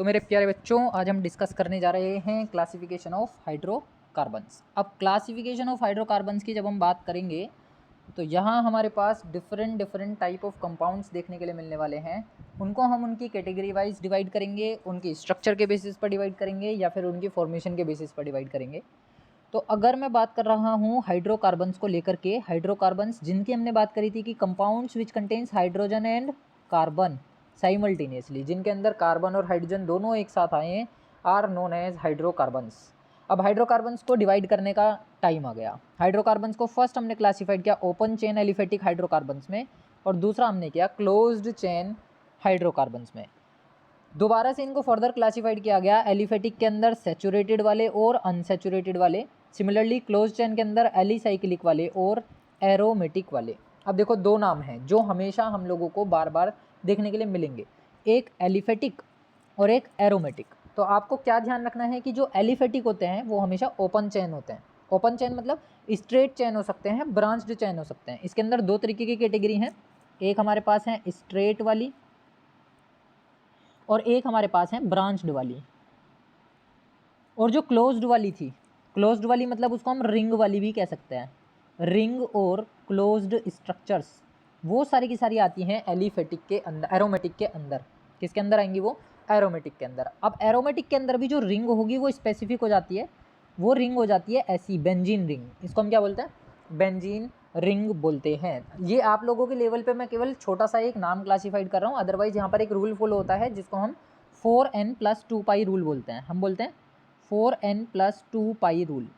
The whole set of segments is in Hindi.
तो मेरे प्यारे बच्चों, आज हम डिस्कस करने जा रहे हैं क्लासिफिकेशन ऑफ हाइड्रोकार्बन्स। अब क्लासिफिकेशन ऑफ हाइड्रोकार्बन्स की जब हम बात करेंगे तो यहाँ हमारे पास डिफरेंट टाइप ऑफ कंपाउंड्स देखने के लिए मिलने वाले हैं। उनको हम उनकी कैटेगरी वाइज डिवाइड करेंगे, उनकी स्ट्रक्चर के बेसिस पर डिवाइड करेंगे या फिर उनकी फॉर्मेशन के बेसिस पर डिवाइड करेंगे। तो अगर मैं बात कर रहा हूँ हाइड्रोकार्बन्स को लेकर के, हाइड्रोकार्बन्स जिनकी हमने बात करी थी कि compounds which contains hydrogen and carbon simultaneously, जिनके अंदर कार्बन और हाइड्रोजन दोनों एक साथ आए हैं, आर नोन एज हाइड्रोकार्बन्स। अब हाइड्रोकार्बन्स को डिवाइड करने का टाइम आ गया। हाइड्रोकार्बन्स को फर्स्ट हमने क्लासिफाइड किया ओपन चेन एलिफेटिक हाइड्रोकार्बन्स में, और दूसरा हमने किया क्लोज्ड चेन हाइड्रोकार्बन्स में। दोबारा से इनको फर्दर क्लासिफाइड किया गया एलिफेटिक के अंदर सैचुरेटेड वाले और अनसैचुरेटेड वाले, सिमिलरली क्लोज चेन के अंदर एलिसाइक्लिक वाले और एरोमेटिक वाले। अब देखो, दो नाम हैं जो हमेशा हम लोगों को बार बार देखने के लिए मिलेंगे, एक एलिफेटिक और एक एरोमेटिक। तो आपको क्या ध्यान रखना है कि जो एलिफेटिक होते हैं वो हमेशा ओपन चेन होते हैं। ओपन चेन मतलब स्ट्रेट चेन हो सकते हैं, ब्रांच्ड चेन हो सकते हैं। इसके अंदर दो तरीके की कैटेगरी हैं, एक हमारे पास है स्ट्रेट वाली और एक हमारे पास है ब्रांच्ड वाली। और जो क्लोज्ड वाली थी, क्लोज्ड वाली मतलब उसको हम रिंग वाली भी कह सकते हैं। रिंग और क्लोज्ड स्ट्रक्चर्स वो सारी की सारी आती हैं एलिफेटिक के अंदर, एरोमेटिक के अंदर। किसके अंदर आएंगी वो? एरोमेटिक के अंदर। अब एरोमेटिक के अंदर भी जो रिंग होगी वो स्पेसिफिक हो जाती है। वो रिंग हो जाती है ऐसी बेंजीन रिंग। इसको हम क्या बोलते हैं? बेंजीन रिंग बोलते हैं। ये आप लोगों के लेवल पे मैं केवल छोटा सा एक नाम क्लासिफाइड कर रहा हूँ, अदरवाइज यहाँ पर एक रूल फॉलो होता है जिसको हम 4n+2 पाई रूल बोलते हैं। हम बोलते हैं 4n+2 पाई रूल।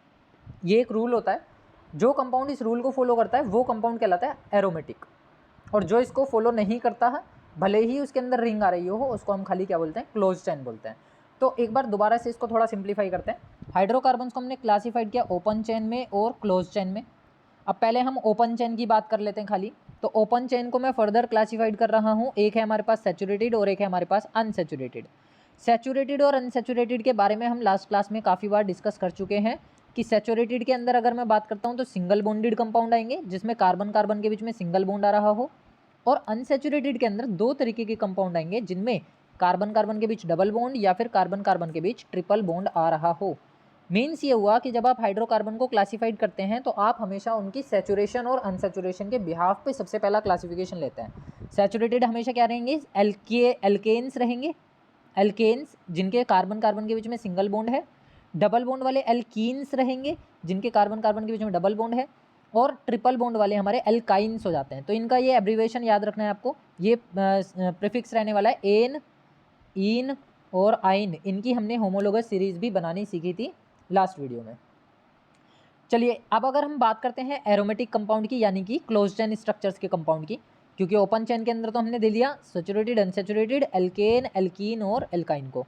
ये एक रूल होता है, जो कंपाउंड इस रूल को फॉलो करता है वो कंपाउंड कहलाता है एरोमेटिक, और जो इसको फॉलो नहीं करता है, भले ही उसके अंदर रिंग आ रही हो, उसको हम खाली क्या बोलते हैं? क्लोज चेन बोलते हैं। तो एक बार दोबारा से इसको थोड़ा सिंप्लीफाई करते हैं। हाइड्रोकार्बन्स को हमने क्लासिफाइड किया ओपन चेन में और क्लोज चेन में। अब पहले हम ओपन चेन की बात कर लेते हैं खाली। तो ओपन चेन को मैं फर्दर क्लासिफाइड कर रहा हूँ, एक है हमारे पास सैचुरेटेड और एक है हमारे पास अनसैचुरेटेड। सैचुरेटेड और अनसैचुरेटेड के बारे में हम लास्ट क्लास में काफ़ी बार डिस्कस कर चुके हैं कि सैचुरेटेड के अंदर अगर मैं बात करता हूँ तो सिंगल बॉन्डेड कंपाउंड आएंगे जिसमें कार्बन कार्बन के बीच में सिंगल बॉन्ड आ रहा हो, और अनसैचुरेटेड के अंदर दो तरीके के कंपाउंड आएंगे जिनमें कार्बन कार्बन के बीच डबल बॉन्ड या फिर कार्बन कार्बन के बीच ट्रिपल बॉन्ड आ रहा हो। मीन्स ये हुआ कि जब आप हाइड्रोकार्बन को क्लासिफाइड करते हैं तो आप हमेशा उनकी सैचुरेशन और अनसैचुरेशन के बिहाफ पे सबसे पहला क्लासिफिकेशन लेते हैं। सैचुरेटेड हमेशा क्या रहेंगे? एल्केन्स रहेंगे, एल्केन्स जिनके कार्बन कार्बन के बीच में सिंगल बॉन्ड है। डबल बॉन्ड वाले एल्कीन्स रहेंगे जिनके कार्बन कार्बन के बीच में डबल बॉन्ड है, और ट्रिपल बॉन्ड वाले हमारे एल्काइंस हो जाते हैं। तो इनका ये एब्रीवेशन याद रखना है आपको। ये प्रीफिक्स रहने वाला है एन, इन और आइन। इनकी हमने होमोलोगस सीरीज भी बनानी सीखी थी लास्ट वीडियो में। चलिए, अब अगर हम बात करते हैं एरोमेटिक कंपाउंड की, यानी कि क्लोज चेन स्ट्रक्चर्स के कंपाउंड की, क्योंकि ओपन चेन के अंदर तो हमने दे दिया सैचुरेटेड, अनसैचुरेटेड, एल्केन, एल्कीन और एल्काइन को।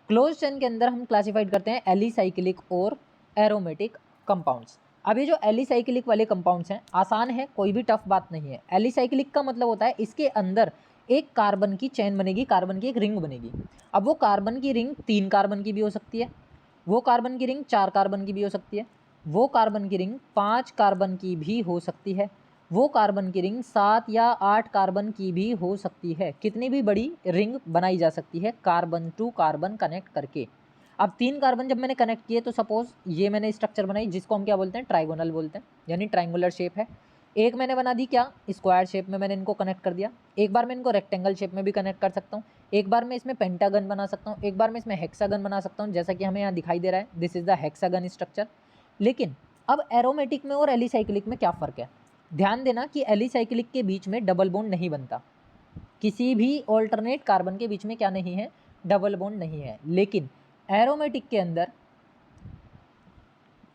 क्लोज चेन के अंदर हम क्लासिफाइड करते हैं एलिसाइक्लिक और एरोमेटिक कंपाउंड्स। अब ये जो एलिसाइक्लिक वाले कंपाउंड्स हैं, आसान है, कोई भी टफ बात नहीं है। एलिसाइक्लिक का मतलब होता है इसके अंदर एक कार्बन की चेन बनेगी, कार्बन की एक रिंग बनेगी। अब वो कार्बन की रिंग 3 कार्बन की भी हो सकती है, वो कार्बन की रिंग 4 कार्बन की भी हो सकती है, वो कार्बन की रिंग 5 कार्बन की भी हो सकती है, वो कार्बन की रिंग 7 या 8 कार्बन की भी हो सकती है। कितनी भी बड़ी रिंग बनाई जा सकती है कार्बन टू कार्बन कनेक्ट करके। अब 3 कार्बन जब मैंने कनेक्ट किए तो सपोज ये मैंने स्ट्रक्चर बनाई जिसको हम क्या बोलते हैं? ट्राइगोनल बोलते हैं, यानी ट्राइंगुलर शेप है। एक मैंने बना दी क्या? स्क्वायर शेप में मैंने इनको कनेक्ट कर दिया। एक बार मैं इनको रेक्टेंगल शेप में भी कनेक्ट कर सकता हूँ, एक बार मैं इसमें पेंटागन बना सकता हूँ, एक बार मैं इसमें हेक्सागन बना सकता हूँ, जैसा कि हमें यहाँ दिखाई दे रहा है, this is the hexagon structure. लेकिन अब एरोमेटिक में और एलिसाइक्लिक में क्या फ़र्क है? ध्यान देना कि एलिसाइक्लिक के बीच में डबल बॉन्ड नहीं बनता, किसी भी ऑल्टरनेट कार्बन के बीच में क्या नहीं है? डबल बॉन्ड नहीं है। लेकिन एरोमेटिक के अंदर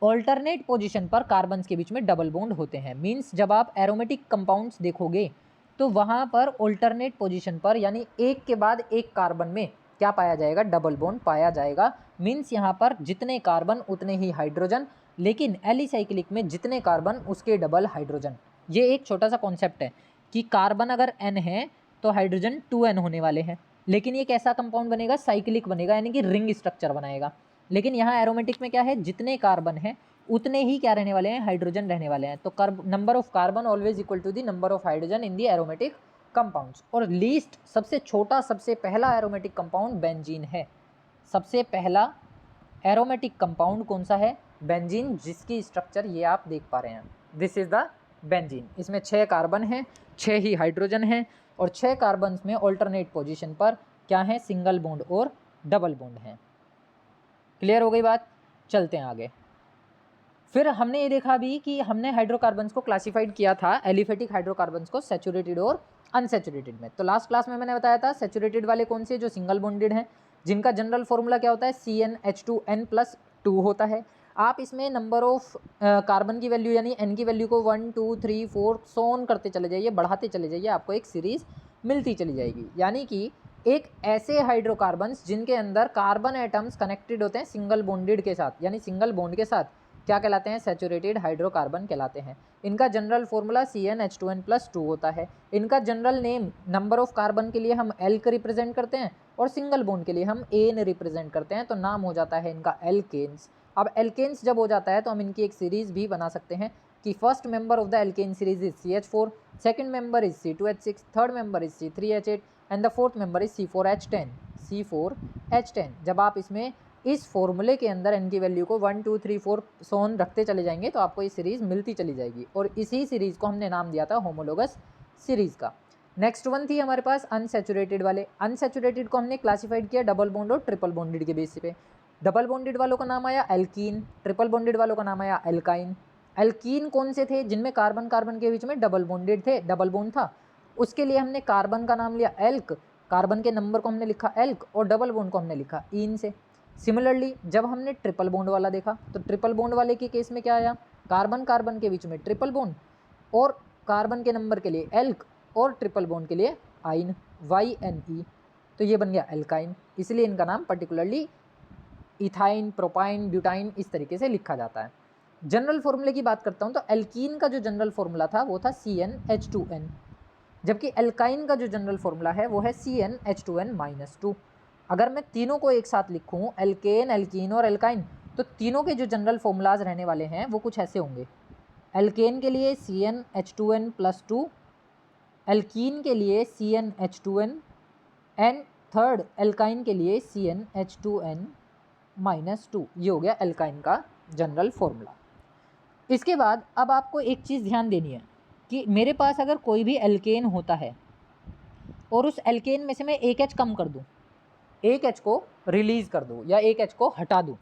ऑल्टरनेट पोजीशन पर कार्बन्स के बीच में डबल बॉन्ड होते हैं। मीन्स जब आप एरोमेटिक कंपाउंड्स देखोगे तो वहाँ पर ऑल्टरनेट पोजीशन पर, यानी एक के बाद एक कार्बन में क्या पाया जाएगा? डबल बॉन्ड पाया जाएगा। मीन्स यहाँ पर जितने कार्बन उतने ही हाइड्रोजन, लेकिन एलिसाइक्लिक में जितने कार्बन उसके डबल हाइड्रोजन। ये एक छोटा सा कॉन्सेप्ट है कि कार्बन अगर n है तो हाइड्रोजन 2n होने वाले हैं। लेकिन ये कैसा कंपाउंड बनेगा? साइक्लिक बनेगा, यानी कि रिंग स्ट्रक्चर बनाएगा। लेकिन यहाँ एरोमेटिक में क्या है? जितने कार्बन हैं उतने ही क्या रहने वाले हैं? हाइड्रोजन रहने वाले हैं। तो number of carbon always equal to the number of hydrogen in the aromatic compounds. और लीस्ट, सबसे छोटा, सबसे पहला एरोमेटिक कंपाउंड बेंजीन है। सबसे पहला एरोमेटिक कंपाउंड कौन सा है? बेंजीन, जिसकी स्ट्रक्चर ये आप देख पा रहे हैं, दिस इज द बेंजीन। इसमें 6 कार्बन हैं, 6 ही हाइड्रोजन हैं और 6 कार्बन्स में ऑल्टरनेट पोजीशन पर क्या है? सिंगल बॉन्ड और डबल बॉन्ड हैं। क्लियर हो गई बात? चलते हैं आगे। फिर हमने ये देखा भी कि हमने हाइड्रोकार्बन्स को क्लासिफाइड किया था, एलिफेटिक हाइड्रोकार्बन्स को सैचुरेटेड और अनसैचुरेटेड में। तो लास्ट क्लास में मैंने बताया था सैचुरेटेड वाले कौन से? जो सिंगल बॉन्डेड हैं, जिनका जनरल फॉर्मूला क्या होता है? CnH2n+2 होता है। आप इसमें नंबर ऑफ कार्बन की वैल्यू यानी n की वैल्यू को 1 2 3 4 सोन करते चले जाइए, बढ़ाते चले जाइए, आपको एक सीरीज मिलती चली जाएगी। यानी कि एक ऐसे हाइड्रोकार्बन्स जिनके अंदर कार्बन एटम्स कनेक्टेड होते हैं सिंगल बॉन्डेड के साथ, यानी सिंगल बॉन्ड के साथ, क्या कहलाते हैं? सैचुरेटेड हाइड्रोकार्बन कहलाते हैं। इनका जनरल फॉर्मूला CnH2n+2 होता है। इनका general name, number of carbon के लिए हम एल्क रिप्रेजेंट करते हैं और सिंगल बॉन्ड के लिए हम एन रिप्रेजेंट करते हैं, तो नाम हो जाता है इनका एल्केन्स। अब एल्केन्स जब हो जाता है तो हम इनकी एक सीरीज भी बना सकते हैं कि first member of the alkene series is CH4, second member is C2H6, third member is C3H8 and the fourth member is C4H10। जब आप इसमें इस फॉर्मूले के अंदर n की वैल्यू को 1 2 3 4 सोन रखते चले जाएंगे तो आपको ये सीरीज़ मिलती चली जाएगी, और इसी सीरीज़ को हमने नाम दिया था होमोलोगस सीरीज़ का। नेक्स्ट वन थी हमारे पास अनसैचुरेटेड वाले। अनसैचुरेटेड को हमने क्लासिफाइड किया डबल बॉन्ड और ट्रिपल बॉन्डेड के बेसिस पे। डबल बॉन्डेड वालों का नाम आया एल्कीन, ट्रिपल बॉन्डेड वालों का नाम आया एल्काइन। एल्कीन कौन से थे? जिनमें कार्बन कार्बन के बीच में डबल बॉन्डेड थे, डबल बॉन्ड था, उसके लिए हमने कार्बन का नाम लिया एल्क, कार्बन के नंबर को हमने लिखा एल्क और डबल बॉन्ड को हमने लिखा इन से। सिमिलरली जब हमने ट्रिपल बॉन्ड वाला देखा तो ट्रिपल बॉन्ड वाले के केस में क्या आया? कार्बन कार्बन के बीच में ट्रिपल बॉन्ड और कार्बन के नंबर के लिए एल्क और ट्रिपल बॉन्ड के लिए आइन, YNE, तो ये बन गया एल्काइन। इसलिए इनका नाम पर्टिकुलरली इथाइन, प्रोपाइन, ब्यूटाइन इस तरीके से लिखा जाता है। जनरल फॉर्मूले की बात करता हूँ तो एल्कीन का जो जनरल फॉर्मूला था वो था CnH2n, जबकि एल्काइन का जो जनरल फॉर्मूला है वो है CnH2n-2। अगर मैं तीनों को एक साथ लिखूं, एल्केन, एल्कीन और एल्काइन, तो तीनों के जो जनरल फॉर्मूलाज रहने वाले हैं वो कुछ ऐसे होंगे। एल्केन के लिए CnH2n+2, एल्कीन के लिए CnH2n एंड थर्ड एल्काइन के लिए CnH2n-2। ये हो गया एल्काइन का जनरल फॉर्मूला। इसके बाद अब आपको एक चीज़ ध्यान देनी है कि मेरे पास अगर कोई भी एल्केन होता है और उस एल्केन में से मैं एक H कम कर दूँ, एक H को रिलीज़ कर दूँ या एक H को हटा दूँ,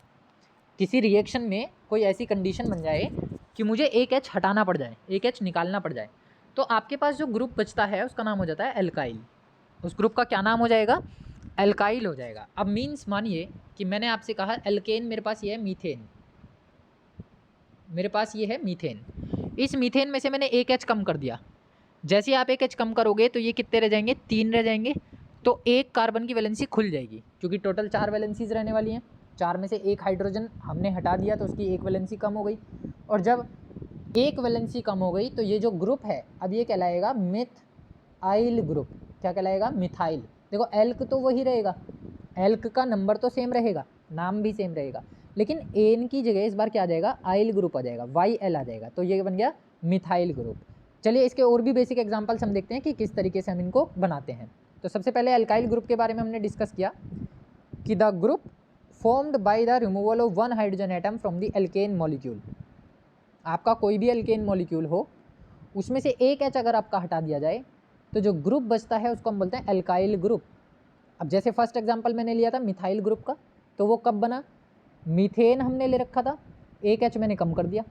किसी रिएक्शन में कोई ऐसी कंडीशन बन जाए कि मुझे एक H हटाना पड़ जाए, एक H निकालना पड़ जाए, तो आपके पास जो ग्रुप बचता है उसका नाम हो जाता है एल्काइल। उस ग्रुप का क्या नाम हो जाएगा? एल्काइल हो जाएगा। अब मीन्स मानिए कि मैंने आपसे कहा एल्केन मेरे पास ये है मीथेन, मेरे पास ये है मीथेन, इस मीथेन में से मैंने एक H कम कर दिया। जैसे आप एक H कम करोगे तो ये कितने रह जाएंगे? 3 रह जाएंगे। तो एक कार्बन की वैलेंसी खुल जाएगी क्योंकि टोटल 4 वैलेंसीज रहने वाली हैं। 4 में से एक हाइड्रोजन हमने हटा दिया तो उसकी एक वैलेंसी कम हो गई, और जब एक वैलेंसी कम हो गई तो ये जो ग्रुप है अब ये कहलाएगा मिथाइल ग्रुप। क्या कहलाएगा? मिथाइल। देखो एल्क तो वही रहेगा, एल्क का नंबर तो सेम रहेगा, नाम भी सेम रहेगा, लेकिन एन की जगह इस बार क्या आ जाएगा? आइल ग्रुप आ जाएगा, YL आ जाएगा, तो ये बन गया मिथाइल ग्रुप। चलिए इसके और भी बेसिक एग्जांपल्स हम देखते हैं कि किस तरीके से हम इनको बनाते हैं। तो सबसे पहले एल्काइल ग्रुप के बारे में हमने डिस्कस किया कि the group formed by the removal of 1 hydrogen atom from the alkene molecule. आपका कोई भी एल्केन मॉलिक्यूल हो, उसमें से एक H अगर आपका हटा दिया जाए तो जो ग्रुप बचता है उसको हम बोलते हैं एल्काइल ग्रुप। अब जैसे फर्स्ट एग्जांपल मैंने लिया था मिथाइल ग्रुप का, तो वो कब बना? मीथेन हमने ले रखा था, एक H मैंने कम कर दिया,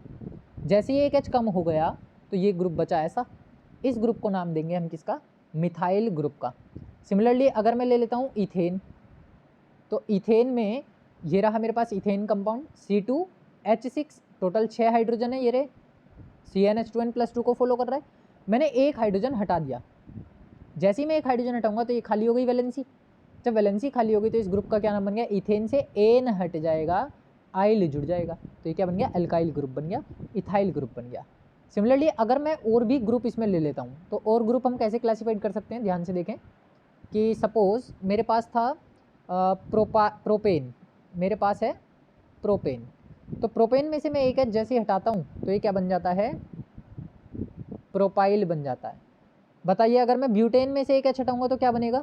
जैसे ही एक H कम हो गया तो ये ग्रुप बचा ऐसा। इस ग्रुप को नाम देंगे हम किसका? मिथाइल ग्रुप का। सिमिलरली अगर मैं ले लेता हूँ इथेन, तो इथेन में ये रहा मेरे पास ethane compound C2H6, total 6 hydrogen है, ये रहे CnH2n+2 को फॉलो कर रहा है। मैंने एक हाइड्रोजन हटा दिया, जैसे ही मैं एक हाइड्रोजन हटाऊंगा तो ये खाली हो गई वैलेंसी। जब वैलेंसी खाली हो गई तो इस ग्रुप का क्या नाम बन गया? इथेन से एन हट जाएगा, आइल जुड़ जाएगा, तो ये क्या बन गया? एल्काइल ग्रुप बन गया, इथाइल ग्रुप बन गया। सिमिलरली अगर मैं और भी ग्रुप इसमें ले लेता हूँ तो और ग्रुप हम कैसे क्लासीफाइड कर सकते हैं? ध्यान से देखें कि सपोज मेरे पास था प्रोपेन, मेरे पास है प्रोपेन, तो प्रोपेन में से मैं एक H जैसे ही हटाता हूँ तो ये क्या बन जाता है? प्रोपाइल बन जाता है। बताइए अगर मैं ब्यूटेन में से एक H हटाऊंगा तो क्या बनेगा?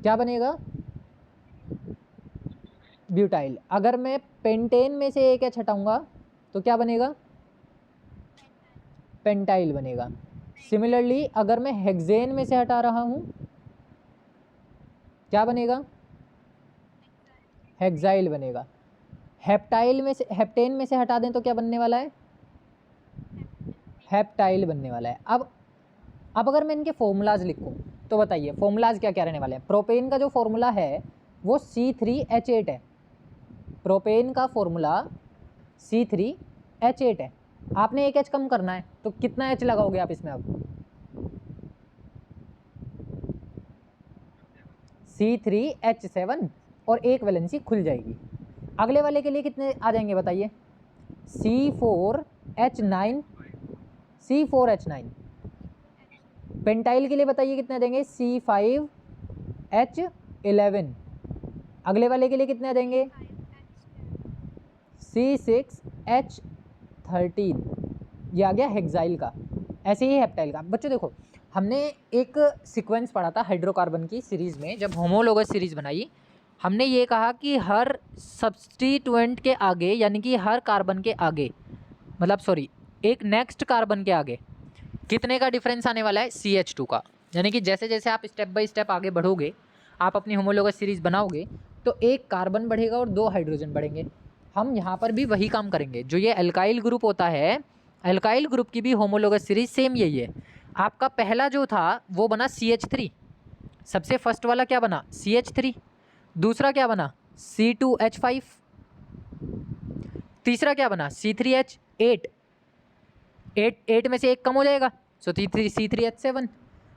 क्या बनेगा? ब्यूटाइल। अगर मैं पेंटेन में से एक एच हटाऊंगा तो क्या बनेगा? पेंटाइल बनेगा। सिमिलरली अगर मैं हेक्सेन में से हटा रहा हूँ क्या बनेगा? हेक्साइल बनेगा। हेप्टाइल में से, हेप्टेन में से हटा दें तो क्या बनने वाला है? हेप्टाइल बनने वाला है। अब अगर मैं इनके फॉर्मूलाज लिखूं तो बताइए फॉर्मूलाज क्या क्या रहने वाले हैं। प्रोपेन का जो फॉर्मूला है वो C3H8 है। प्रोपेन का फॉर्मूला C3H8 है। आपने एक H कम करना है तो कितना H लगाओगे आप इसमें? अब C3H7 और एक वैलेंसी खुल जाएगी। अगले वाले के लिए कितने आ जाएंगे बताइए? C4H9। पेंटाइल के लिए बताइए कितने आ जाएंगे? C5H11। अगले वाले के लिए कितने आ जाएंगे? C6H13। ये आ गया हेक्साइल का। ऐसे ही हेप्टाइल का। बच्चों देखो हमने एक सीक्वेंस पढ़ा था हाइड्रोकार्बन की सीरीज़ में, जब होमोलोगस सीरीज़ बनाई हमने ये कहा कि हर सब्स्टिट्यूएंट के आगे यानी कि हर कार्बन के आगे, मतलब सॉरी एक नेक्स्ट कार्बन के आगे कितने का डिफरेंस आने वाला है? CH2 का। यानी कि जैसे जैसे आप स्टेप बाय स्टेप आगे बढ़ोगे, आप अपनी होमोलोगस सीरीज़ बनाओगे तो एक कार्बन बढ़ेगा और 2 हाइड्रोजन बढ़ेंगे। हम यहाँ पर भी वही काम करेंगे। जो ये एल्काइल ग्रुप होता है, एल्काइल ग्रुप की भी होमोलोगस सीरीज सेम यही है। आपका पहला जो था वो बना CH3। सबसे फर्स्ट वाला क्या बना? CH3। दूसरा क्या बना? C2H5। तीसरा क्या बना? C3H8। 8 में से एक कम हो जाएगा सो C3H7।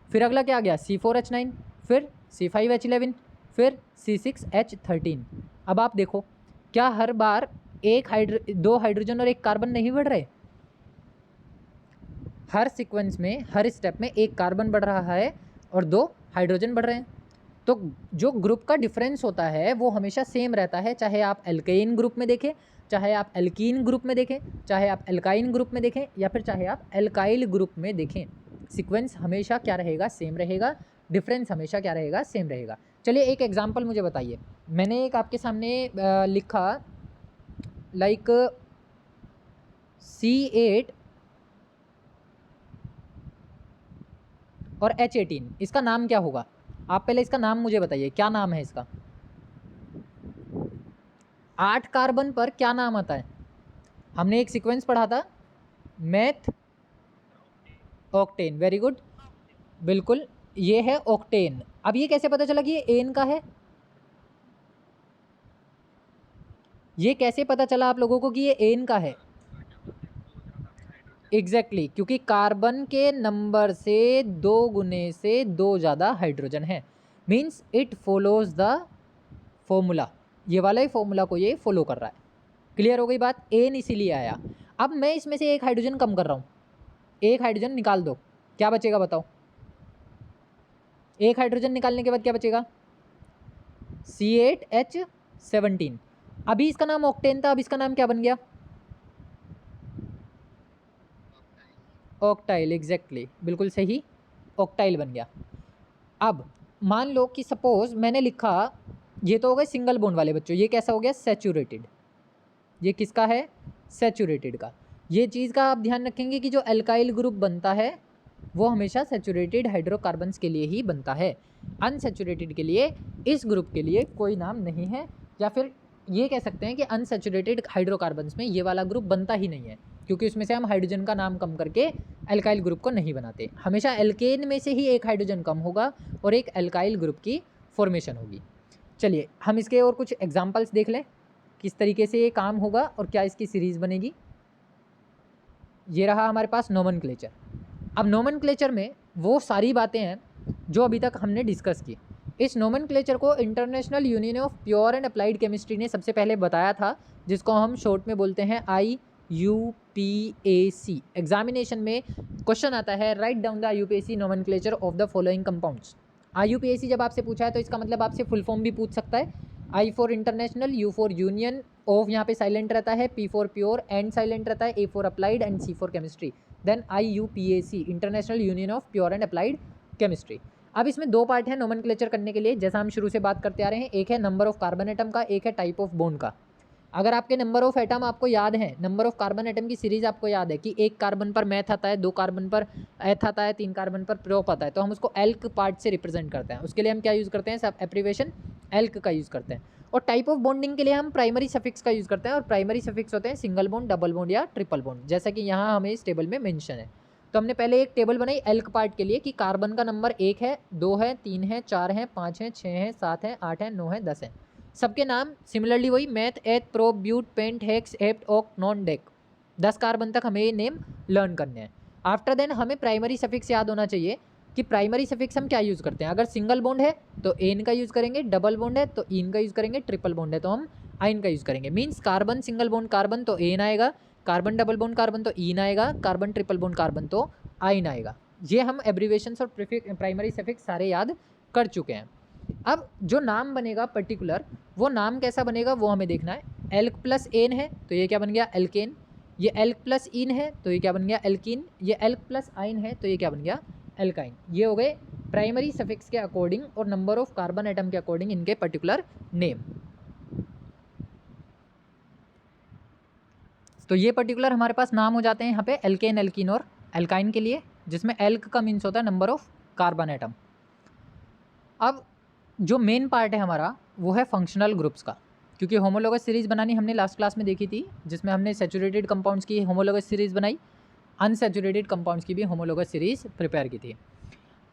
फिर अगला क्या आ गया? C4H9। फिर C5H11। फिर C6H13। अब आप देखो क्या हर बार दो हाइड्रोजन और एक कार्बन नहीं बढ़ रहे? हर सीक्वेंस में हर स्टेप में एक कार्बन बढ़ रहा है और 2 हाइड्रोजन बढ़ रहे हैं। तो जो ग्रुप का डिफरेंस होता है वो हमेशा सेम रहता है, चाहे आप एल्केन ग्रुप में देखें, चाहे आप एल्कीन ग्रुप में देखें, चाहे आप एल्काइन ग्रुप में देखें, या फिर चाहे आप एल्काइल ग्रुप में देखें। सीक्वेंस हमेशा क्या रहेगा? सेम रहेगा। डिफरेंस हमेशा क्या रहेगा? सेम रहेगा। चलिए एक एग्जांपल मुझे बताइए। मैंने एक आपके सामने लिखा लाइक C8 और H18। इसका नाम क्या होगा? आप पहले इसका नाम मुझे बताइए, क्या नाम है इसका? 8 कार्बन पर क्या नाम आता है? हमने एक सीक्वेंस पढ़ा था, मेथ ऑक्टेन। वेरी गुड, बिल्कुल ये है ऑक्टेन। अब ये कैसे पता चला कि ये एन का है? ये कैसे पता चला आप लोगों को कि ये एन का है? एग्जैक्टली क्योंकि कार्बन के नंबर से 2 गुने से 2 ज़्यादा हाइड्रोजन है। Means it follows the formula. ये वाला ही फॉर्मूला को ये फॉलो कर रहा है। क्लियर हो गई बात? एन इसीलिए आया। अब मैं इसमें से एक हाइड्रोजन कम कर रहा हूँ, एक हाइड्रोजन निकाल दो, क्या बचेगा बताओ? एक हाइड्रोजन निकालने के बाद क्या बचेगा? C8H17। अभी इसका नाम ऑक्टेन था, अब इसका नाम क्या बन गया? ऑक्टाइल। एग्जैक्टली बिल्कुल सही, ऑक्टाइल बन गया। अब मान लो कि सपोज मैंने लिखा, ये तो हो गए सिंगल बॉन्ड वाले बच्चों, ये कैसा हो गया? सैचुरेटेड। ये किसका है? सैचुरेटेड का। ये चीज़ का आप ध्यान रखेंगे कि जो एल्काइल ग्रुप बनता है वो हमेशा सैचुरेटेड हाइड्रोकार्बन्स के लिए ही बनता है। अनसैचुरेटेड के लिए, इस ग्रुप के लिए कोई नाम नहीं है, या फिर ये कह सकते हैं कि अनसैचुरेटेड हाइड्रोकार्बन्स में ये वाला ग्रुप बनता ही नहीं है, क्योंकि उसमें से हम हाइड्रोजन का नाम कम करके एल्काइल ग्रुप को नहीं बनाते। हमेशा एल्केन में से ही एक हाइड्रोजन कम होगा और एक एल्काइल ग्रुप की फॉर्मेशन होगी। चलिए हम इसके और कुछ एग्जाम्पल्स देख लें किस तरीके से ये काम होगा और क्या इसकी सीरीज़ बनेगी। ये रहा हमारे पास नोमेनक्लेचर। अब नोमेनक्लेचर में वो सारी बातें हैं जो अभी तक हमने डिस्कस की। इस नोमेनक्लेचर को international union of pure and applied chemistry ने सबसे पहले बताया था, जिसको हम शॉर्ट में बोलते हैं IUPAC। एग्जामिनेशन में क्वेश्चन आता है, write down the IUPAC nomenclature of the following compounds. IUPAC जब आपसे पूछा है तो इसका मतलब आपसे फुल फॉर्म भी पूछ सकता है। I for international, U for union, O यहाँ पे साइलेंट रहता है, P for pure, N silent रहता है, A for applied and C for chemistry. Then IUPAC international union of pure and applied chemistry. अब इसमें दो पार्ट हैं नोमेनक्लेचर करने के लिए, जैसा हम शुरू से बात करते आ रहे हैं। एक है नंबर ऑफ कार्बन एटम का, एक है टाइप ऑफ बॉन्ड का। अगर आपके नंबर ऑफ एटम आपको याद है, नंबर ऑफ कार्बन एटम की सीरीज आपको याद है कि एक कार्बन पर मैथ आता है, दो कार्बन पर एथ आता है, तीन कार्बन पर प्रोप आता है, तो हम उसको एल्क पार्ट से रिप्रेजेंट करते हैं। उसके लिए हम क्या यूज़ करते हैं, सब एब्रिविएशन एल्क का यूज़ करते हैं। और टाइप ऑफ बॉन्डिंग के लिए हम प्राइमरी सफिक्स का यूज़ करते हैं, और प्राइमरी सफिक्स होते हैं सिंगल बॉन्ड, डबल बॉन्ड या ट्रिपल बॉन्ड, जैसा कि यहाँ हमें इस टेबल में मेंशन है। तो हमने पहले एक टेबल बनाई एल्क पार्ट के लिए कि कार्बन का नंबर 1 है, 2 है, 3 है, 4 है, 5 है, 6 है, 7 है, 8 है, 9 है, 10 है। सबके नाम सिमिलरली वही meth, eth, prop, but, pent, hex, hept, oct, non, dec. 10 carbon तक हमें ये नेम लर्न करने हैं। आफ्टर देन हमें प्राइमरी सफिक्स याद होना चाहिए कि प्राइमरी सफिक्स हम क्या यूज़ करते हैं। अगर सिंगल बॉन्ड है तो एन का यूज़ करेंगे, डबल बॉन्ड है तो इन का यूज़ करेंगे, ट्रिपल बॉन्ड है तो हम आइन का यूज़ करेंगे। Means carbon single bond carbon तो एन आएगा, कार्बन डबल बॉन्ड कार्बन तो इन आएगा, कार्बन ट्रिपल बॉन्ड कार्बन तो आइन आएगा। ये हम एब्रीवेशंस और प्राइमरी सफिक्स सारे याद कर चुके हैं। अब जो नाम बनेगा पर्टिकुलर, वो नाम कैसा बनेगा वो हमें देखना है। एल्क प्लस एन है तो ये क्या बन गया, एल्केन। ये एल्क प्लस इन है तो ये क्या बन गया, एल्कीन। ये एल्क प्लस आइन है तो ये क्या बन गया, एल्काइन। ये हो गए प्राइमरी सफिक्स के अकॉर्डिंग और नंबर ऑफ कार्बन एटम के अकॉर्डिंग इनके पर्टिकुलर नेम। तो ये पर्टिकुलर हमारे पास नाम हो जाते हैं यहाँ पे एल्केन, एल्कीन और एल्काइन के लिए, जिसमें एल्क का मीन्स होता है नंबर ऑफ कार्बन एटम। अब जो मेन पार्ट है हमारा वो है फंक्शनल ग्रुप्स का, क्योंकि होमोलोगस सीरीज़ बनानी हमने लास्ट क्लास में देखी थी, जिसमें हमने सैचुरेटेड कंपाउंड्स की होमोलोगस सीरीज़ बनाई, अनसैचुरेटेड कंपाउंड्स की भी होमोलोगस सीरीज़ प्रिपेयर की थी।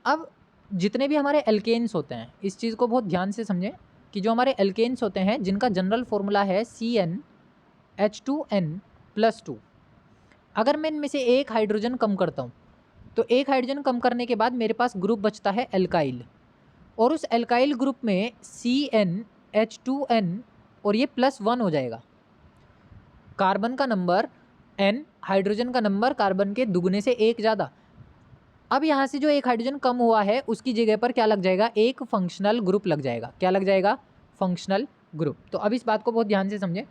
अब जितने भी हमारे एल्केन्स होते हैं, इस चीज़ को बहुत ध्यान से समझें कि जो हमारे एल्केन्स होते हैं जिनका जनरल फॉर्मूला है CnH2n+2, अगर मैं इनमें से एक हाइड्रोजन कम करता हूँ तो एक हाइड्रोजन कम करने के बाद मेरे पास ग्रुप बचता है एल्काइल, और उस एल्काइल ग्रुप में CnH2n और ये +1 हो जाएगा। कार्बन का नंबर n, हाइड्रोजन का नंबर कार्बन के दुगने से एक ज़्यादा। अब यहाँ से जो एक हाइड्रोजन कम हुआ है उसकी जगह पर क्या लग जाएगा, एक फंक्शनल ग्रुप लग जाएगा। क्या लग जाएगा, फंक्शनल ग्रुप। तो अब इस बात को बहुत ध्यान से समझें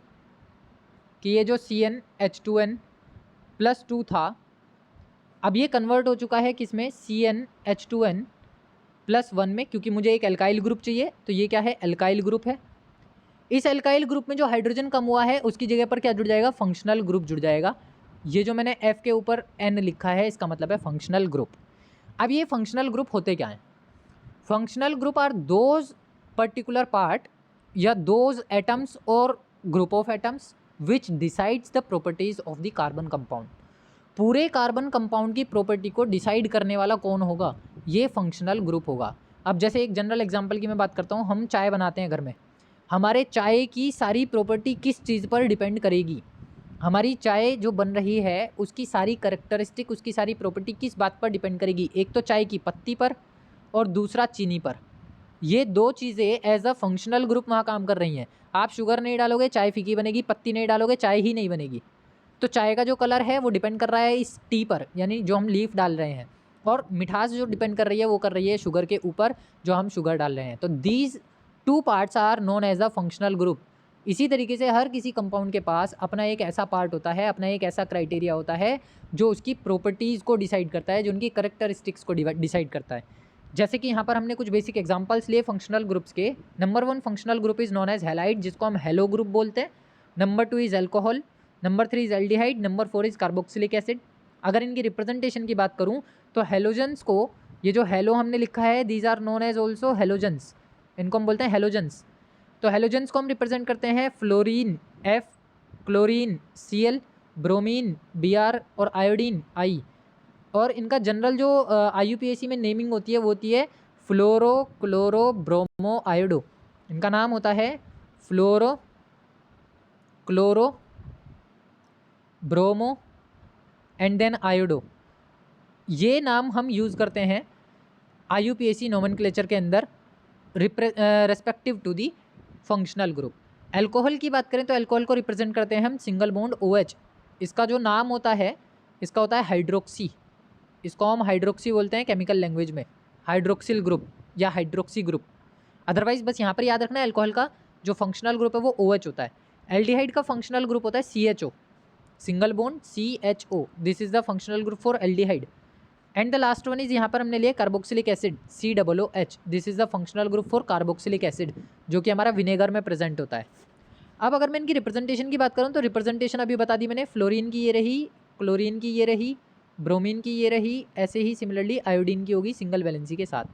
कि ये जो CnH2n+2 था, अब ये कन्वर्ट हो चुका है किसमें, CnH2n+1 में, क्योंकि मुझे एक एल्काइल ग्रुप चाहिए, तो ये क्या है, एल्काइल ग्रुप है। इस एल्काइल ग्रुप में जो हाइड्रोजन कम हुआ है उसकी जगह पर क्या जुड़ जाएगा, फंक्शनल ग्रुप जुड़ जाएगा। ये जो मैंने F के ऊपर N लिखा है इसका मतलब है फंक्शनल ग्रुप। अब ये फंक्शनल ग्रुप होते क्या हैं, functional group are those particular part या दोज एटम्स और group of atoms which decides the properties of the carbon compound. पूरे कार्बन कंपाउंड की प्रॉपर्टी को डिसाइड करने वाला कौन होगा, ये फंक्शनल ग्रुप होगा। अब जैसे एक जनरल एग्जांपल की मैं बात करता हूँ, हम चाय बनाते हैं घर में, हमारे चाय की सारी प्रॉपर्टी किस चीज़ पर डिपेंड करेगी, हमारी चाय जो बन रही है उसकी सारी करेक्टरिस्टिक, उसकी सारी प्रॉपर्टी किस बात पर डिपेंड करेगी, एक तो चाय की पत्ती पर और दूसरा चीनी पर। ये दो चीज़ें एज अ फंक्शनल ग्रुप वहाँ काम कर रही हैं। आप शुगर नहीं डालोगे चाय फीकी बनेगी, पत्ती नहीं डालोगे चाय ही नहीं बनेगी। तो चाय का जो कलर है वो डिपेंड कर रहा है इस टी पर, यानी जो हम लीफ डाल रहे हैं, और मिठास जो डिपेंड कर रही है वो कर रही है शुगर के ऊपर जो हम शुगर डाल रहे हैं। तो these two parts are known as a functional group. इसी तरीके से हर किसी कंपाउंड के पास अपना एक ऐसा पार्ट होता है, अपना एक ऐसा क्राइटेरिया होता है जो उसकी प्रॉपर्टीज़ को डिसाइड करता है, जो उनकी करेक्टरिस्टिक्स को डिसाइड करता है। जैसे कि यहाँ पर हमने कुछ बेसिक एग्जांपल्स लिए फंक्शनल ग्रुप्स के। Number 1 functional group is known as halide, जिसको हम हेलो ग्रुप बोलते हैं। Number 2 is alcohol, number 3 is aldehyde, number 4 is carboxylic acid. अगर इनकी रिप्रेजेंटेशन की बात करूँ तो हेलोजन्स को, ये जो हेलो हमने लिखा है, these are known as also halogens, इनको हम बोलते हैं हेलोजन्स। तो हेलोजन्स को हम रिप्रेजेंट करते हैं fluorine F, chlorine Cl, bromine Br और आयोडीन I। और इनका जनरल जो IUPAC में नेमिंग होती है वो होती है फ्लोरो क्लोरो ब्रोमो आयोडो। इनका नाम होता है fluoro chloro bromo and then iodo. ये नाम हम यूज़ करते हैं IUPAC नोमेनक्लेचर के अंदर respective to the functional group. Alcohol की बात करें तो अल्कोहल को रिप्रेजेंट करते हैं हम सिंगल बॉन्ड OH। इसका जो नाम होता है इसका होता है हाइड्रोक्सी, इसको हम हाइड्रोक्सी बोलते हैं केमिकल लैंग्वेज में, हाइड्रोक्सिल ग्रुप या हाइड्रोक्सी ग्रुप। अदरवाइज बस यहाँ पर याद रखना है अल्कोहल का जो फंक्शनल ग्रुप है वो OH होता है। एल्डिहाइड का फंक्शनल ग्रुप होता है CHO, single bond CHO, this is the functional group for aldehyde. And the last one is यहाँ पर हमने लिया carboxylic acid COOH। This is the functional group for carboxylic acid, जो कि हमारा विनेगर में प्रेजेंट होता है। अब अगर मैं इनकी रिप्रेजेंटेशन की बात करूँ तो रिप्रेजेंटेशन अभी बता दी मैंने, फ्लोरीन की ये रही, क्लोरीन की ये रही, ब्रोमीन की ये रही, ऐसे ही सिमिलरली आयोडीन की होगी सिंगल वैलेंसी के साथ।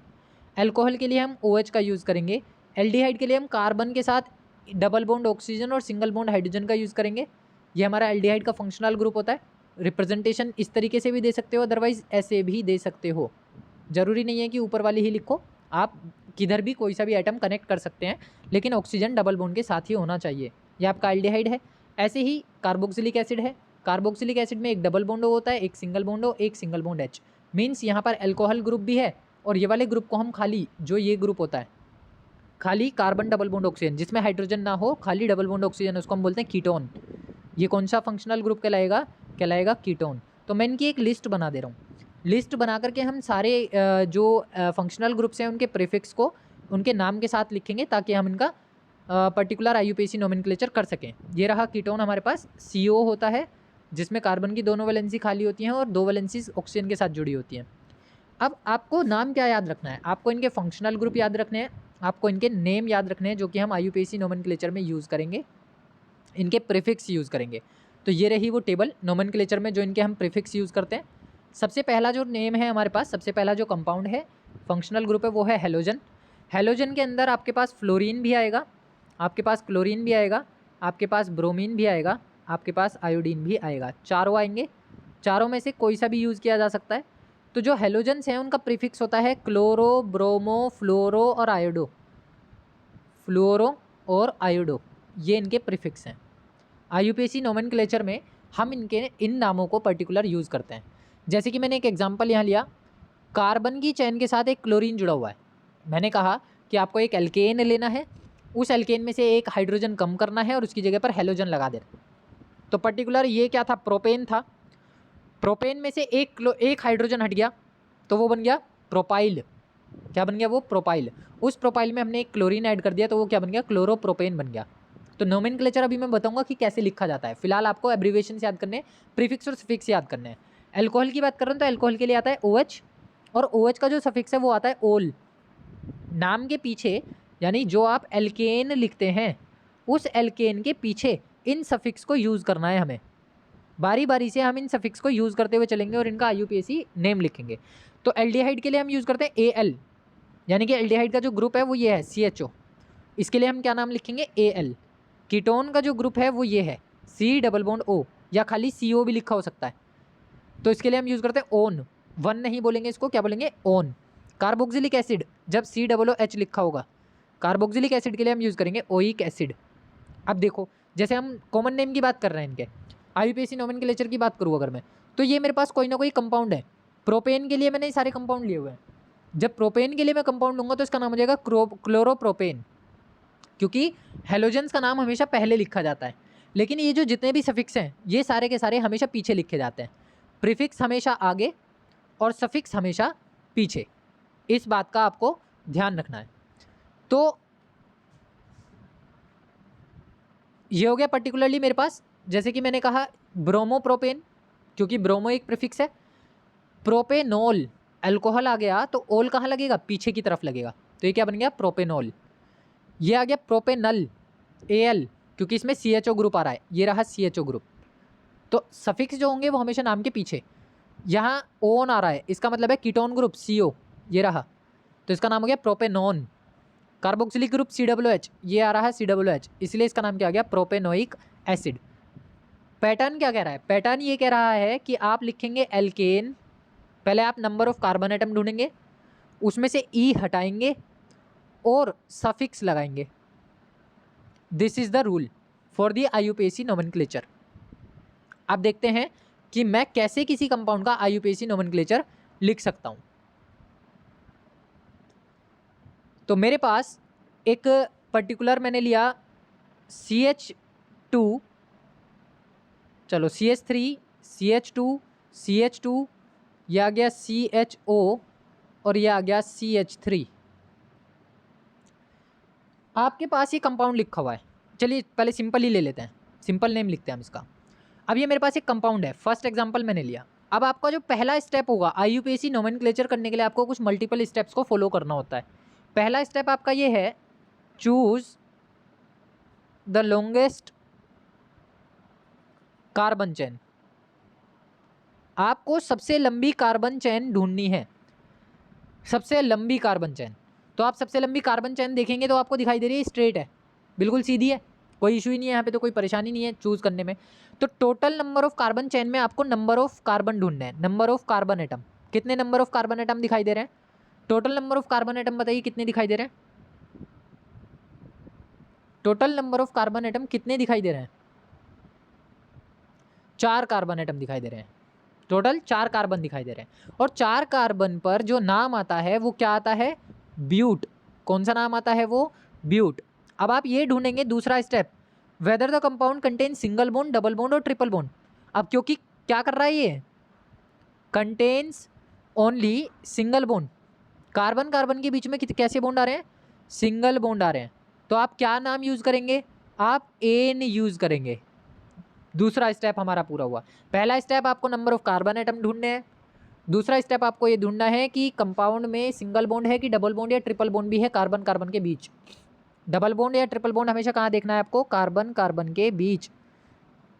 अल्कोहल के लिए हम OH का यूज़ करेंगे। एल्डिहाइड के लिए हम कार्बन के साथ डबल बॉन्ड ऑक्सीजन और सिंगल बॉन्ड हाइड्रोजन का यूज़ करेंगे। ये हमारा एल्डिहाइड का फंक्शनल ग्रुप होता है। रिप्रेजेंटेशन इस तरीके से भी दे सकते हो, अदरवाइज ऐसे भी दे सकते हो। ज़रूरी नहीं है कि ऊपर वाली ही लिखो, आप किधर भी कोई सा भी आइटम कनेक्ट कर सकते हैं, लेकिन ऑक्सीजन डबल बॉन्ड के साथ ही होना चाहिए। ये आपका एल्डिहाइड है। ऐसे ही कार्बोक्सिलिक एसिड है। कार्बोक्सिलिक एसिड में एक डबल बॉन्ड होता है, एक सिंगल बॉन्ड हो, एक सिंगल बॉन्ड H। मीन्स यहाँ पर अल्कोहल ग्रुप भी है, और ये वाले ग्रुप को हम खाली, जो ये ग्रुप होता है खाली कार्बन डबल बॉन्ड ऑक्सीजन, जिसमें हाइड्रोजन ना हो, खाली डबल बॉन्ड ऑक्सीजन, उसको हम बोलते हैं कीटोन। ये कौन सा फंक्शनल ग्रुप कहलाएगा कीटोन। तो मैं इनकी एक लिस्ट बना दे रहा हूँ। लिस्ट बना करके हम सारे जो फंक्शनल ग्रुप्स हैं उनके प्रीफिक्स को उनके नाम के साथ लिखेंगे, ताकि हम इनका पर्टिकुलर IUPAC नोमेनक्लेचर कर सकें। ये रहा कीटोन हमारे पास। CO होता है, जिसमें कार्बन की दोनों वैलेंसी खाली होती हैं और 2 वैलेंसीज ऑक्सीजन के साथ जुड़ी होती हैं। अब आपको नाम क्या याद रखना है? आपको इनके फंक्शनल ग्रुप याद रखने हैं, आपको इनके नेम याद रखने हैं, जो कि हम IUPAC नोमेनक्लेचर में यूज़ करेंगे, इनके प्रीफिक्स यूज़ करेंगे। तो ये रही वो टेबल नोमेनक्लेचर में जो इनके हम प्रीफिक्स यूज़ करते हैं। सबसे पहला जो नेम है हमारे पास, सबसे पहला जो कंपाउंड है, फंक्शनल ग्रुप है, वो है हेलोजन। हेलोजन के अंदर आपके पास फ्लोरीन भी आएगा, आपके पास क्लोरीन भी आएगा, आपके पास ब्रोमीन भी आएगा, आपके पास आयोडीन भी आएगा। चारों आएंगे। चारों में से कोई सा भी यूज़ किया जा सकता है। तो जो हेलोजन्स हैं उनका प्रीफिक्स होता है क्लोरो, ब्रोमो, फ्लोरो और आयोडो। फ्लोरो और आयोडो, ये इनके प्रीफिक्स हैं। IUPAC नोमेनक्लेचर में हम इन नामों को पर्टिकुलर यूज़ करते हैं। जैसे कि मैंने एक एग्जांपल यहाँ लिया, कार्बन की चैन के साथ एक क्लोरीन जुड़ा हुआ है। मैंने कहा कि आपको एक एल्केन लेना है, उस एल्केन में से एक हाइड्रोजन कम करना है और उसकी जगह पर हेलोजन लगा देना। तो पर्टिकुलर ये क्या था? प्रोपेन था। प्रोपेन में से एक हाइड्रोजन हट गया, तो वो बन गया प्रोपाइल। क्या बन गया? वो प्रोपाइल। उस प्रोपाइल में हमने एक क्लोरीन ऐड कर दिया, तो वो क्या बन गया? क्लोरोप्रोपेन बन गया। तो नोमेनक्लेचर अभी मैं बताऊंगा कि कैसे लिखा जाता है। फिलहाल आपको एब्रीवेशन याद करने हैं, प्रीफिक्स और सफिक्स याद करने हैं। अल्कोहल की बात कर रहा हूँ तो अल्कोहल के लिए आता है OH, और OH का जो सफिक्स है वो आता है ओल। नाम के पीछे, यानी जो आप एल्केन लिखते हैं, उस एल्केन के पीछे इन सफिक्स को यूज़ करना है हमें। बारी बारी से हम इन सफिक्स को यूज़ करते हुए चलेंगे और इनका IUPAC नेम लिखेंगे। तो एल्डिहाइड के लिए हम यूज़ करते हैं AL, यानी कि एल्डिहाइड का जो ग्रुप है वो ये है CHO। इसके लिए हम क्या नाम लिखेंगे? AL। कीटोन का जो ग्रुप है वो ये है C+O, या खाली CO भी लिखा हो सकता है। तो इसके लिए हम यूज़ करते हैं ओन। वन नहीं बोलेंगे इसको, क्या बोलेंगे? ओन। कार्बोक्सिलिक एसिड, जब COOH लिखा होगा, कार्बोक्सिलिक एसिड के लिए हम यूज़ करेंगे ओइक एसिड। अब देखो, जैसे हम कॉमन नेम की बात कर रहे हैं इनके, IUPAC नोमेनक्लेचर की बात करूँ अगर मैं, तो ये मेरे पास कोई ना कोई कंपाउंड है। प्रोपेन के लिए मैंने सारे कंपाउंड लिए हुए हैं। जब प्रोपेन के लिए मैं कंपाउंड लूँगा तो इसका नाम हो जाएगा क्लोरोप्रोपेन, क्योंकि हेलोजेंस का नाम हमेशा पहले लिखा जाता है। लेकिन ये जो जितने भी सफिक्स हैं, ये सारे के सारे हमेशा पीछे लिखे जाते हैं। प्रीफिक्स हमेशा आगे और सफिक्स हमेशा पीछे। इस बात का आपको ध्यान रखना है। तो ये हो गया पर्टिकुलरली मेरे पास। जैसे कि मैंने कहा ब्रोमोप्रोपेन, क्योंकि ब्रोमो एक प्रीफिक्स है। प्रोपेनॉल, अल्कोहल आ गया तो ओल कहाँ लगेगा? पीछे की तरफ लगेगा, तो ये क्या बन गया? प्रोपेनॉल। ये आ गया प्रोपेनल, AL, क्योंकि इसमें CHO ग्रुप आ रहा है, ये रहा CHO ग्रुप। तो सफिक्स जो होंगे वो हमेशा नाम के पीछे। यहाँ ओन आ रहा है, इसका मतलब है कीटोन ग्रुप CO, ये रहा, तो इसका नाम हो गया प्रोपेनॉन। कार्बोक्सिलिक ग्रुप COOH, ये आ रहा है COOH, इसलिए इसका नाम क्या आ गया? Propanoic acid. पैटर्न क्या कह रहा है? पैटर्न ये कह रहा है कि आप लिखेंगे एल्केन, पहले आप नंबर ऑफ कार्बन एटम ढूंढेंगे, उसमें से E हटाएंगे और सफिक्स लगाएंगे। This is the rule for the IUPAC nomenclature. अब देखते हैं कि मैं कैसे किसी कंपाउंड का IUPAC नोमेनक्लेचर लिख सकता हूं। तो मेरे पास एक पर्टिकुलर मैंने लिया CH2, चलो CH3, CH2, CH2, यह आ गया CHO और यह आ गया CH3। आपके पास ये कंपाउंड लिखा हुआ है, चलिए पहले सिंपल ही ले लेते हैं, सिंपल नेम लिखते हैं हम इसका। अब ये मेरे पास एक कंपाउंड है, फर्स्ट एग्जांपल मैंने लिया। अब आपका जो पहला स्टेप होगा IUPAC नोमेनक्लेचर करने के लिए आपको कुछ मल्टीपल स्टेप्स को फॉलो करना होता है। पहला स्टेप आपका ये है, choose the longest carbon chain. आपको सबसे लंबी कार्बन चेन ढूंढनी है, सबसे लंबी कार्बन चेन। तो आप सबसे लंबी कार्बन चेन देखेंगे तो आपको दिखाई दे रही है, स्ट्रेट है, बिल्कुल सीधी है, कोई इशू ही नहीं है यहाँ पे, तो कोई परेशानी नहीं है चूज करने में। तो total number of carbon chain में आपको नंबर ऑफ कार्बन ढूंढना है, नंबर ऑफ कार्बन एटम। कितने नंबर ऑफ कार्बन एटम दिखाई दे रहे हैं? Total number of carbon atom बताइए कितने दिखाई दे रहे हैं? Total number of carbon atom कितने दिखाई दे रहे हैं? 4 कार्बन एटम दिखाई दे रहे हैं। टोटल 4 कार्बन दिखाई दे रहे हैं, और 4 कार्बन पर जो नाम आता है वो क्या आता है? ब्यूट। कौन सा नाम आता है वो? ब्यूट। अब आप ये ढूंढेंगे दूसरा step, whether the compound contain single bond, double bond और ट्रिपल बॉन्ड। अब क्योंकि क्या कर रहा है ये, contains only single bond, carbon carbon के बीच में कैसे बॉन्ड आ रहे हैं? सिंगल बॉन्ड आ रहे हैं। तो आप क्या नाम यूज करेंगे? आप एन यूज करेंगे। दूसरा स्टेप हमारा पूरा हुआ। पहला स्टेप आपको नंबर ऑफ कार्बन एटम ढूंढने हैं, दूसरा स्टेप आपको ये ढूंढना है कि कंपाउंड में सिंगल बॉन्ड है कि डबल बॉन्ड या ट्रिपल बॉन्ड भी है कार्बन कार्बन के बीच। डबल बॉन्ड या ट्रिपल बॉन्ड हमेशा कहाँ देखना है आपको? कार्बन कार्बन के बीच।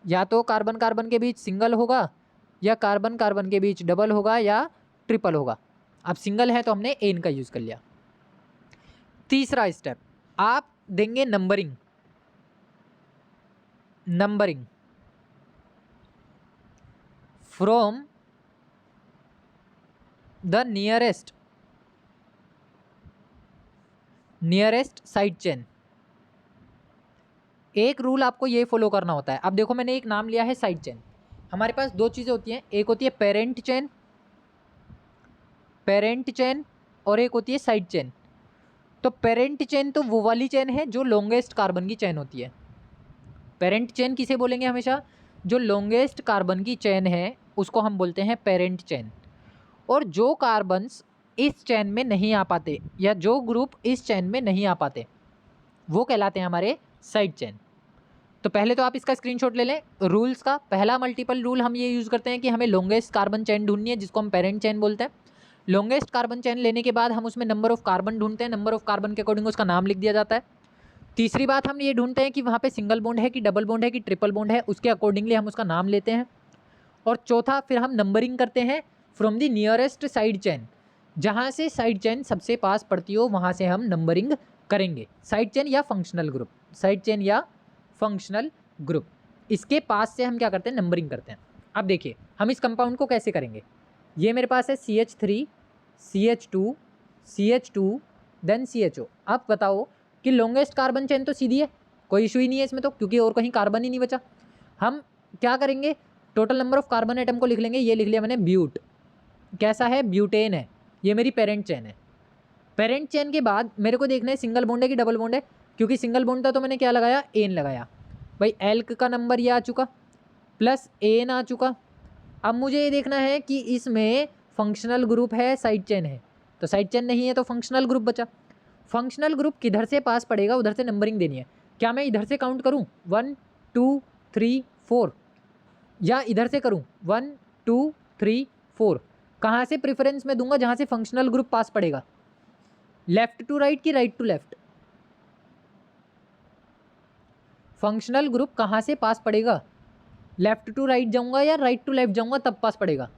या तो कार्बन कार्बन के बीच सिंगल होगा, या कार्बन कार्बन के बीच डबल होगा, या ट्रिपल होगा। अब सिंगल है तो हमने एन का यूज कर लिया। तीसरा स्टेप आप देंगे numbering. Numbering from the nearest side chain. एक रूल आपको ये फॉलो करना होता है। अब देखो मैंने एक नाम लिया है साइड चेन। हमारे पास दो चीज़ें होती हैं, एक होती है पेरेंट चेन और एक होती है साइड चेन। तो पेरेंट चेन तो वो वाली चेन है जो लॉन्गेस्ट कार्बन की चेन होती है। पेरेंट चेन किसे बोलेंगे? हमेशा जो लॉन्गेस्ट कार्बन की चेन है उसको हम बोलते हैं पेरेंट चेन। और जो कार्बन्स इस चेन में नहीं आ पाते, या जो ग्रुप इस चेन में नहीं आ पाते, वो कहलाते हैं हमारे साइड चेन। तो पहले तो आप इसका स्क्रीनशॉट ले लें रूल्स का। पहला मल्टीपल रूल हम ये यूज़ करते हैं कि हमें लॉन्गेस्ट कार्बन चेन ढूंढनी है, जिसको हम पेरेंट चेन बोलते हैं। लॉन्गेस्ट कार्बन चेन लेने के बाद हम उसमें नंबर ऑफ कार्बन ढूंढते हैं, नंबर ऑफ कार्बन के अकॉर्डिंग उसका नाम लिख दिया जाता है। तीसरी बात हम ये ढूंढते हैं कि वहाँ पे सिंगल बॉन्ड है कि डबल बॉन्ड है कि ट्रिपल बॉन्ड है, उसके अकॉर्डिंगली हम उसका नाम लेते हैं। और चौथा फिर हम नंबरिंग करते हैं from the nearest side chain. जहाँ से साइड चेन सबसे पास पड़ती हो वहाँ से हम नंबरिंग करेंगे। साइड चेन या फंक्शनल ग्रुप, साइड चेन या फंक्शनल ग्रुप, इसके पास से हम क्या करते हैं? नंबरिंग करते हैं। अब देखिए हम इस कंपाउंड को कैसे करेंगे। ये मेरे पास है CH3 CH2 CH2 then CHO। अब बताओ कि लॉन्गेस्ट कार्बन चेन तो सीधी है, कोई इशू ही नहीं है इसमें तो, क्योंकि और कहीं कार्बन ही नहीं बचा। हम क्या करेंगे? Total number of carbon atom को लिख लेंगे। ये लिख लिया मैंने ब्यूट। कैसा है? ब्यूटेन है। ये मेरी पेरेंट चेन है। पेरेंट चेन के बाद मेरे को देखना है सिंगल बॉन्ड है कि डबल बॉन्ड है। क्योंकि सिंगल बॉन्ड था तो मैंने क्या लगाया? एन लगाया। भाई एल्क का नंबर ये आ चुका, प्लस एन आ चुका। अब मुझे ये देखना है कि इसमें फंक्शनल ग्रुप है, साइड चेन है। तो साइड चेन नहीं है तो फंक्शनल ग्रुप बचा। फंक्शनल ग्रुप किधर से पास पड़ेगा उधर से नंबरिंग देनी है। क्या मैं इधर से काउंट करूँ 1 2 3 4, या इधर से करूँ 1 2 3 4? कहाँ से प्रेफरेंस में दूंगा? जहाँ से फंक्शनल ग्रुप पास पड़ेगा। लेफ्ट टू राइट कि right to left? Functional group कहाँ से पास पड़ेगा? लेफ्ट टू राइट जाऊंगा या राइट टू लेफ्ट जाऊंगा तब पास पड़ेगा?